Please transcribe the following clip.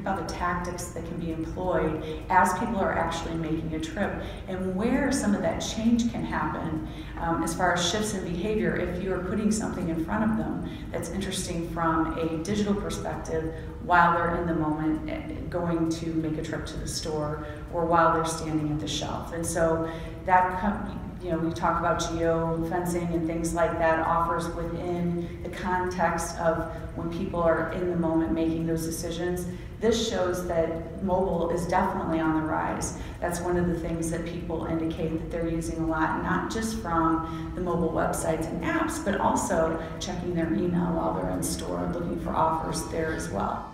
about the tactics that can be employed as people are actually making a trip, and where some of that change can happen as far as shifts in behavior if you're putting something in front of them that's interesting from a digital perspective while they're in the moment going to make a trip to the store or while they're standing at the shelf. And so that, we talk about geo-fencing and things like that, offers within the context of when people are in the moment making those decisions. This shows that mobile is definitely on the rise. That's one of the things that people indicate that they're using a lot, not just from the mobile websites and apps, but also checking their email while they're in store, looking for offers there as well.